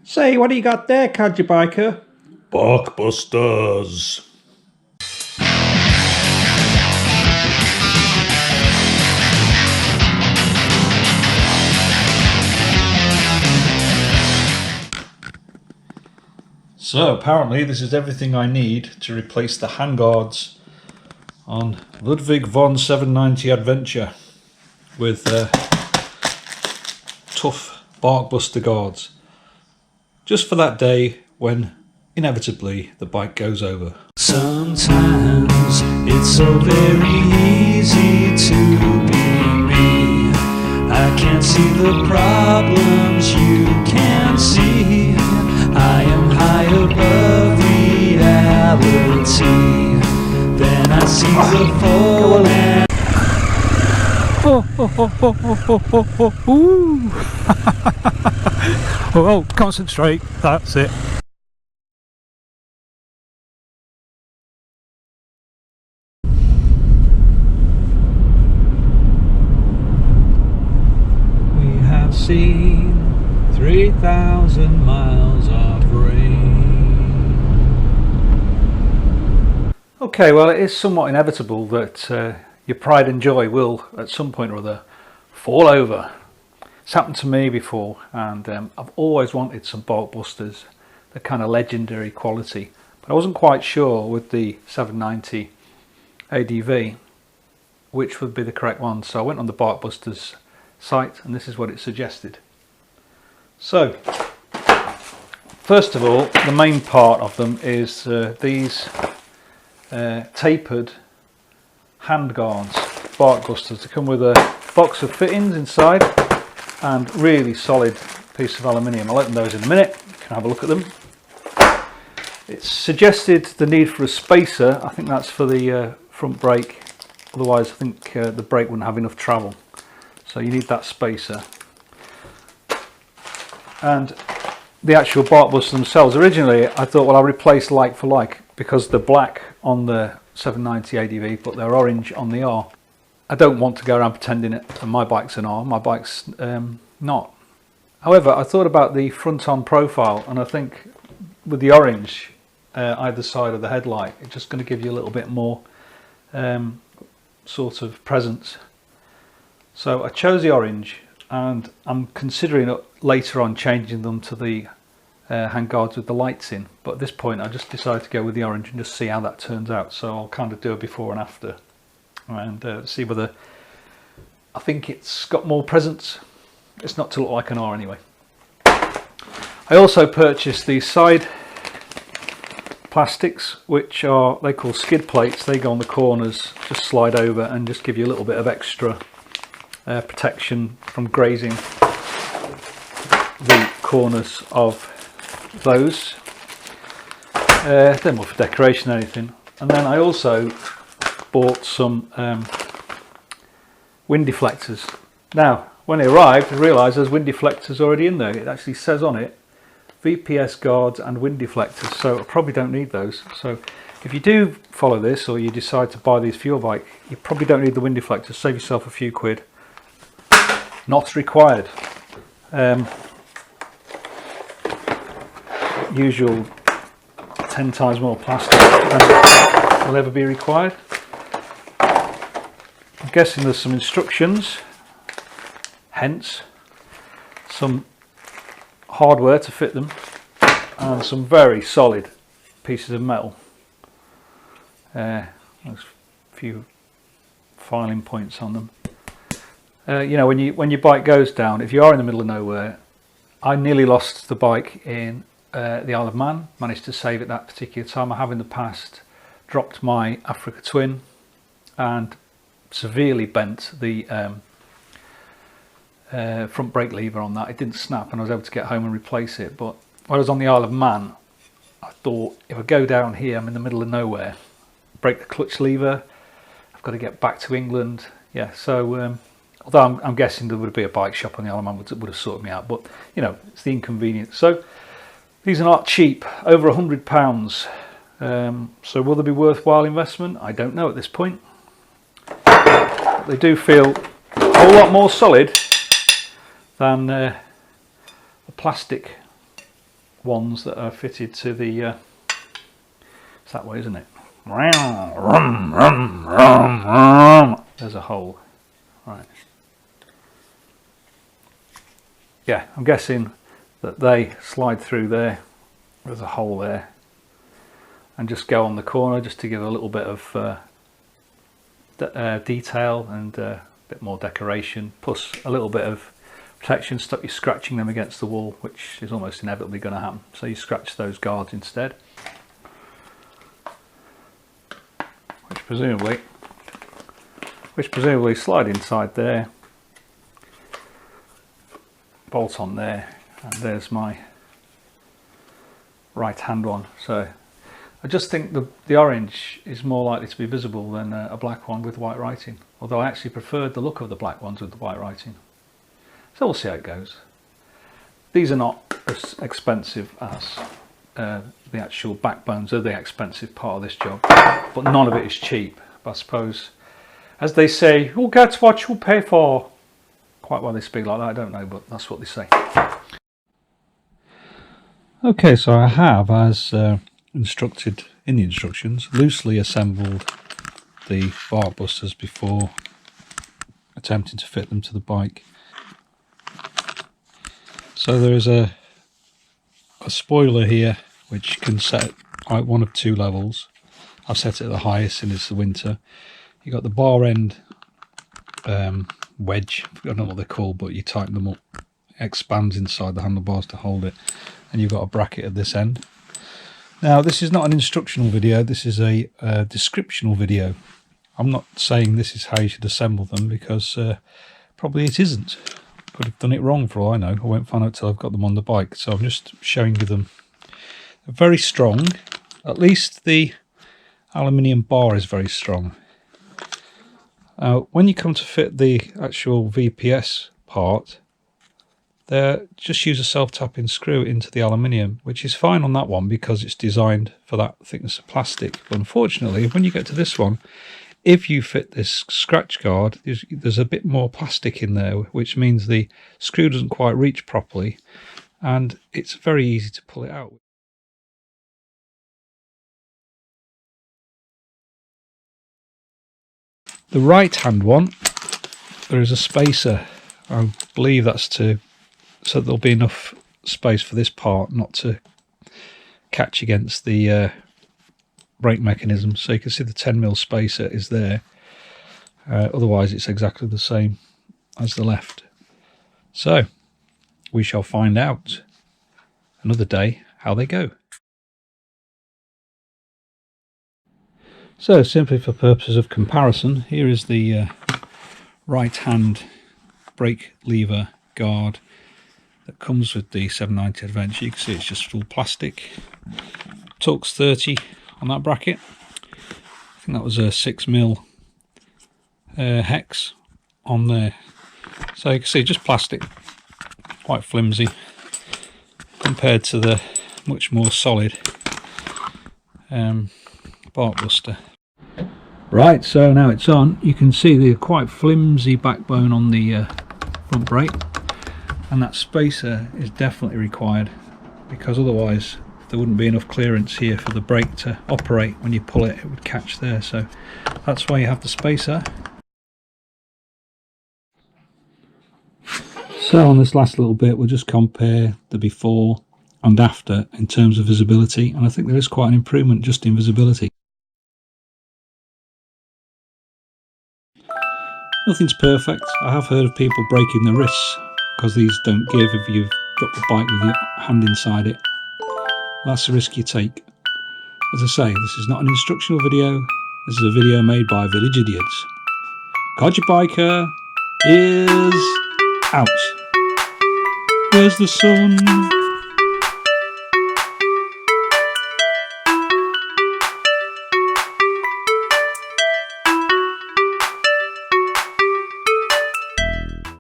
Say, what do you got there, Codger Biker? Barkbusters. So apparently this is everything I need to replace the handguards on Ludwig von 790 Adventure with tough Barkbuster guards. Just for that day when inevitably the bike goes over. Sometimes it's so very easy to be me. I can't see the problems you can see. I am high above reality. Then I see the fall and Oh, concentrate, that's it. We have seen 3,000 miles of rain. Okay, well, it is somewhat inevitable that your pride and joy will at some point or other fall over. It's happened to me before, and I've always wanted some Barkbusters, the kind of legendary quality, but I wasn't quite sure with the 790 ADV which would be the correct one, so I went on the Barkbusters site and this is what it suggested. So first of all, the main part of them is these tapered handguards, Barkbusters. They come with a box of fittings inside and really solid piece of aluminium. I'll open those in a minute, you can have a look at them. It's suggested the need for a spacer. I think that's for the front brake, otherwise I think the brake wouldn't have enough travel, so you need that spacer. And the actual Barkbusters themselves, originally I thought, well, I'll replace like for like, because they're black on the 790 ADV but they're orange on the R. I don't want to go around pretending that my bike's an R, my bike's not. However, I thought about the front-on profile, and I think with the orange either side of the headlight, it's just going to give you a little bit more sort of presence. So I chose the orange, and I'm considering later on changing them to the handguards with the lights in, but at this point I just decided to go with the orange and just see how that turns out. So I'll kind of do a before and after and see whether I think it's got more presence. It's not to look like an R anyway. I also purchased these side plastics, which are, they call skid plates. They go on the corners, just slide over and just give you a little bit of extra protection from grazing the corners of those. They're more for decoration than anything. And then I also bought some wind deflectors. Now when they arrived I realised there's wind deflectors already in there. It actually says on it VPS guards and wind deflectors, so I probably don't need those. So if you do follow this, or you decide to buy these for your bike, you probably don't need the wind deflectors. Save yourself a few quid. Not required. Usual 10 times more plastic than will ever be required. I'm guessing there's some instructions, hence some hardware to fit them, and some very solid pieces of metal. There's a few filing points on them. You know, when your bike goes down, if you are in the middle of nowhere, I nearly lost the bike in the Isle of Man, managed to save it that particular time. I have in the past dropped my Africa Twin and severely bent the front brake lever on that. It didn't snap and I was able to get home and replace it, but when I was on the Isle of Man, I thought, if I go down here, I'm in the middle of nowhere, break the clutch lever, I've got to get back to England. Yeah, so although I'm guessing there would be a bike shop on the Isle of Man would have sorted me out, but you know, it's the inconvenience. So these are not cheap, over £100. So will they be worthwhile investment? I don't know at this point. But they do feel a whole lot more solid than the plastic ones that are fitted to the it's that way, isn't it? There's a hole. Right. Yeah, I'm guessing that they slide through there. There's a hole there, and just go on the corner just to give a little bit of detail and a bit more decoration, plus a little bit of protection. Stop you scratching them against the wall, which is almost inevitably going to happen. So you scratch those guards instead, which presumably slide inside there, bolt on there, and there's my right hand one. So I just think the orange is more likely to be visible than a black one with white writing, although I actually preferred the look of the black ones with the white writing. So we'll see how it goes. These are not as expensive as the actual backbones. Are the expensive part of this job, but none of it is cheap. But I suppose, as they say, you'll get what you pay for. Quite why they speak like that, I don't know, but that's what they say. Okay, so I have, as instructed in the instructions, loosely assembled the Barkbusters before attempting to fit them to the bike. So there is a spoiler here which can set at one of two levels. I've set it at the highest, and it's the winter. You've got the bar end wedge, I don't know what they're called, but you tighten them up, it expands inside the handlebars to hold it, and you've got a bracket at this end. Now this is not an instructional video, this is a descriptional video. I'm not saying this is how you should assemble them, because probably it isn't. Could have done it wrong for all I know. I won't find out till I've got them on the bike. So I'm just showing you them. They're very strong. At least the aluminium bar is very strong. When you come to fit the actual VPS part, they just use a self-tapping screw into the aluminium, which is fine on that one because it's designed for that thickness of plastic. But unfortunately, when you get to this one, if you fit this scratch guard, there's a bit more plastic in there, which means the screw doesn't quite reach properly, and it's very easy to pull it out. The right hand one, there is a spacer. I believe that's so that there'll be enough space for this part not to catch against the brake mechanism. So you can see the 10mm spacer is there. Otherwise it's exactly the same as the left. So we shall find out another day how they go. So simply for purposes of comparison, here is the right hand brake lever guard that comes with the 790 Adventure. You can see it's just full plastic. Torx 30 on that bracket. I think that was a 6mm hex on there. So you can see just plastic, quite flimsy compared to the much more solid Barkbuster. Right, so now it's on. You can see the quite flimsy backbone on the front brake, and that spacer is definitely required because otherwise there wouldn't be enough clearance here for the brake to operate. When you pull it, it would catch there, so that's why you have the spacer. So on this last little bit, we'll just compare the before and after in terms of visibility, and I think there is quite an improvement just in visibility. Nothing's perfect. I have heard of people breaking their wrists because these don't give if you've got the bike with your hand inside it. That's the risk you take. As I say, this is not an instructional video, this is a video made by Village Idiots. Codger Biker is out. Where's the sun?